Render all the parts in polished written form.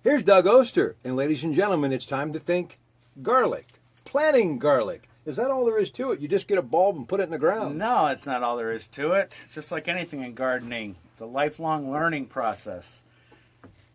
Here's Doug Oster, and ladies and gentlemen, it's time to think garlic. Planting garlic. Is that all there is to it? You just get a bulb and put it in the ground? No, it's not all there is to it. It's just like anything in gardening. It's a lifelong learning process.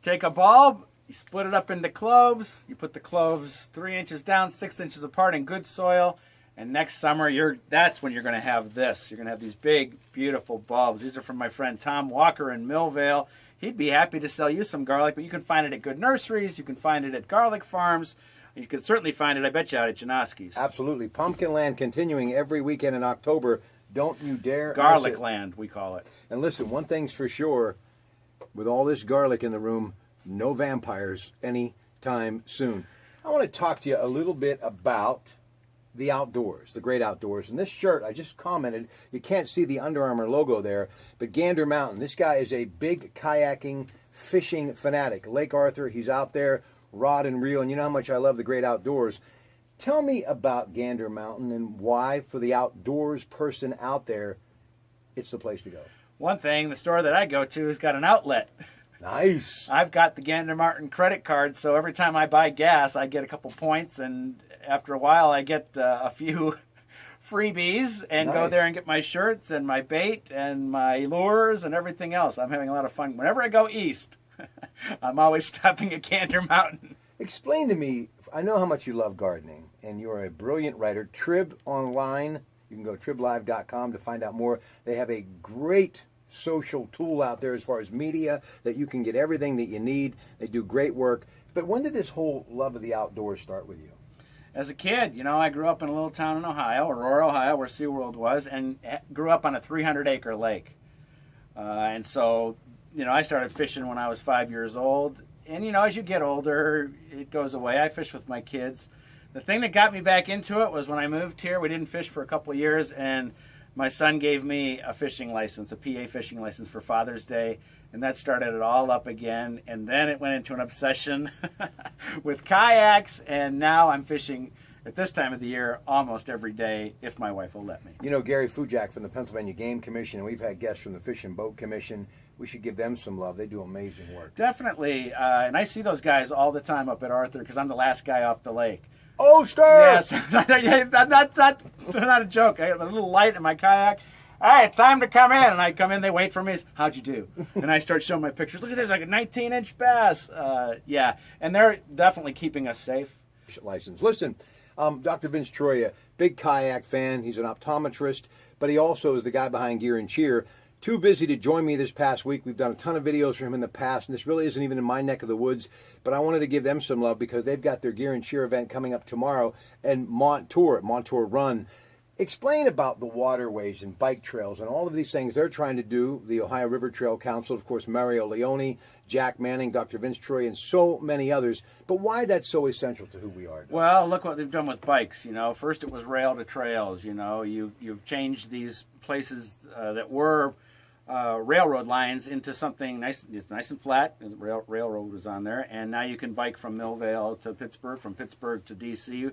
Take a bulb, you split it up into cloves, you put the cloves 3 inches down, 6 inches apart in good soil, and next summer, that's when you're going to have this. You're going to have these big, beautiful bulbs. These are from my friend Tom Walker in Millvale. He'd be happy to sell you some garlic, but you can find it at good nurseries. You can find it at garlic farms. You can certainly find it, I bet you, out at Janoski's. Absolutely. Pumpkin Land continuing every weekend in October. Don't you dare. Garlic Land, we call it. And listen, one thing's for sure, with all this garlic in the room, no vampires anytime soon. I want to talk to you a little bit about the outdoors, the great outdoors. And this shirt, I just commented, you can't see the Under Armour logo there, but Gander Mountain, this guy is a big kayaking, fishing fanatic. Lake Arthur, he's out there, rod and reel, and you know how much I love the great outdoors. Tell me about Gander Mountain and why, for the outdoors person out there, it's the place to go. One thing, the store that I go to has got an outlet. Nice. I've got the Gander Mountain credit card, so every time I buy gas, I get a couple points, and after a while, I get a few freebies and Nice. go there and get my shirts and my bait and my lures and everything else. I'm having a lot of fun. Whenever I go east, I'm always stopping at Gander Mountain. Explain to me, I know how much you love gardening, and you're a brilliant writer. Trib Online, you can go to triblive.com to find out more. They have a great social tool out there as far as media that you can get everything that you need. They do great work. But when did this whole love of the outdoors start with you? As a kid, I grew up in a little town in Ohio, Aurora, Ohio, where SeaWorld was, and grew up on a 300-acre lake. And so, I started fishing when I was 5 years old. And, as you get older, it goes away. I fish with my kids. The thing that got me back into it was when I moved here, we didn't fish for a couple of years, and my son gave me a fishing license, a PA fishing license for Father's Day, and that started it all up again. And then it went into an obsession with kayaks, and now I'm fishing at this time of the year almost every day if my wife will let me. Gary Fujak from the Pennsylvania Game Commission, and we've had guests from the Fish and Boat Commission. We should give them some love. They do amazing work. Definitely, and I see those guys all the time up at Arthur because I'm the last guy off the lake. Oster! Yes, that's not a joke. I have a little light in my kayak. All right, time to come in. And I come in, they wait for me. How'd you do? And I start showing my pictures. Look at this, like a 19-inch bass. Yeah, and they're definitely keeping us safe. License. Listen, Dr. Vince Troia, big kayak fan. He's an optometrist, but he also is the guy behind Gear and Cheer. Too busy to join me this past week. We've done a ton of videos for him in the past, and this really isn't even in my neck of the woods, but I wanted to give them some love because they've got their Gear and Cheer event coming up tomorrow and Montour Run. Explain about the waterways and bike trails and all of these things they're trying to do. The Ohio River Trail Council, of course, Mario Leone, Jack Manning, Dr. Vince Troy, and so many others. But why that's so essential to who we are? Well, look what they've done with bikes. First it was rail to trails. You've changed these places that were railroad lines into something nice. It's nice and flat. The railroad was on there, and now you can bike from Millvale to Pittsburgh, from Pittsburgh to D.C.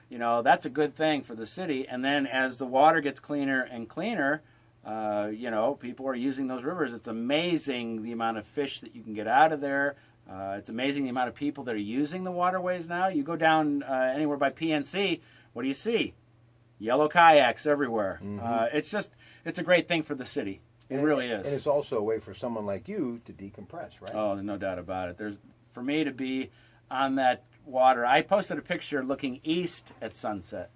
That's a good thing for the city. And then as the water gets cleaner and cleaner, people are using those rivers. It's amazing the amount of fish that you can get out of there. It's amazing the amount of people that are using the waterways now. You go down anywhere by PNC, what do you see? Yellow kayaks everywhere. Mm-hmm. It's a great thing for the city. It really is. And it's also a way for someone like you to decompress, right? Oh, no doubt about it. For me to be on that water, I posted a picture looking east at sunset.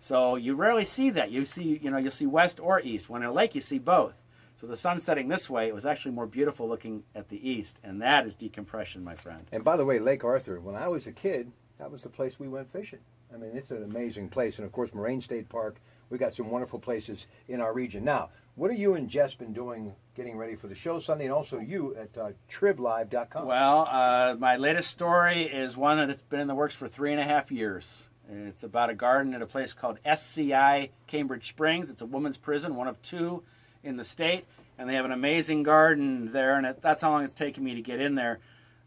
So you rarely see that. You'll see west or east. When in a lake, you see both. So the sun setting this way, it was actually more beautiful looking at the east, and that is decompression, my friend. And by the way, Lake Arthur, when I was a kid, that was the place we went fishing. I mean, it's an amazing place. And, of course, Moraine State Park, we've got some wonderful places in our region. Now, what are you and Jess been doing getting ready for the show Sunday, and also you at triblive.com? Well, my latest story is one that's been in the works for 3.5 years. It's about a garden at a place called SCI Cambridge Springs. It's a women's prison, one of 2 in the state, and they have an amazing garden there, and that's how long it's taken me to get in there.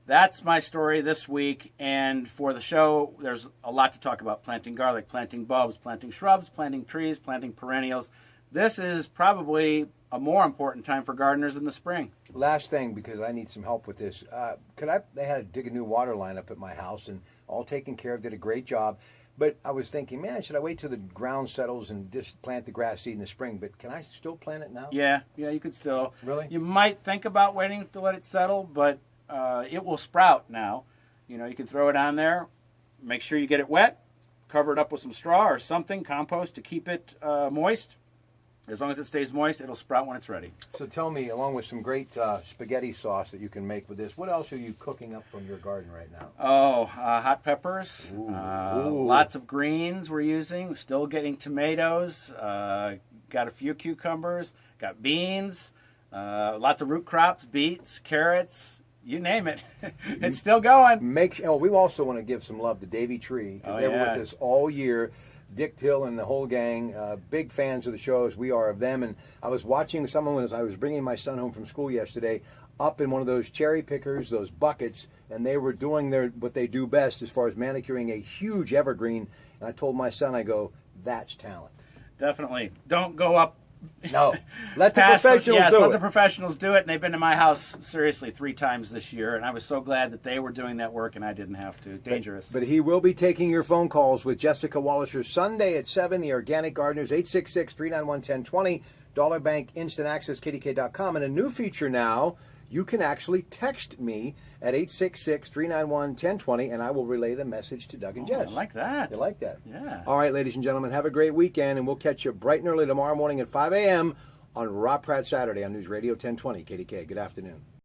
That's my story this week, and for the show, there's a lot to talk about: planting garlic, planting bulbs, planting shrubs, planting trees, planting perennials. This is probably a more important time for gardeners in the spring. Last thing, because I need some help with this. They had to dig a new water line up at my house, and all taken care of, did a great job. But I was thinking, man, should I wait till the ground settles and just plant the grass seed in the spring? But can I still plant it now? Yeah, you could still. Really? You might think about waiting to let it settle, but it will sprout now. You know, you can throw it on there. Make sure you get it wet. Cover it up with some straw or something, compost, to keep it moist. As long as it stays moist, it'll sprout when it's ready. So tell me, along with some great spaghetti sauce that you can make with this, what else are you cooking up from your garden right now? Oh, hot peppers. Ooh. Lots of greens we're using. Still getting tomatoes. Got a few cucumbers. Got beans. Lots of root crops, beets, carrots. You name it. It's still going. We also want to give some love to Davy Tree, because they were with us all year. Dick Till and the whole gang, big fans of the show, as we are of them. And I was watching someone as I was bringing my son home from school yesterday, up in one of those cherry pickers, those buckets, and they were doing what they do best as far as manicuring a huge evergreen. And I told my son, I go, that's talent. Definitely. Don't go up. No, let the professionals do it. Let the professionals do it. And they've been to my house, seriously, 3 times this year. And I was so glad that they were doing that work and I didn't have to. Dangerous. But he will be taking your phone calls with Jessica Walliser Sunday at 7, the Organic Gardeners, 866-391-1020, Dollar Bank, Instant Access, KDK.com. And a new feature now, you can actually text me at 866-391-1020, and I will relay the message to Doug and Jess. I like that. You like that? Yeah. All right, ladies and gentlemen, have a great weekend, and we'll catch you bright and early tomorrow morning at 5 a.m. on Rob Pratt Saturday on News Radio 1020 KDK. Good afternoon.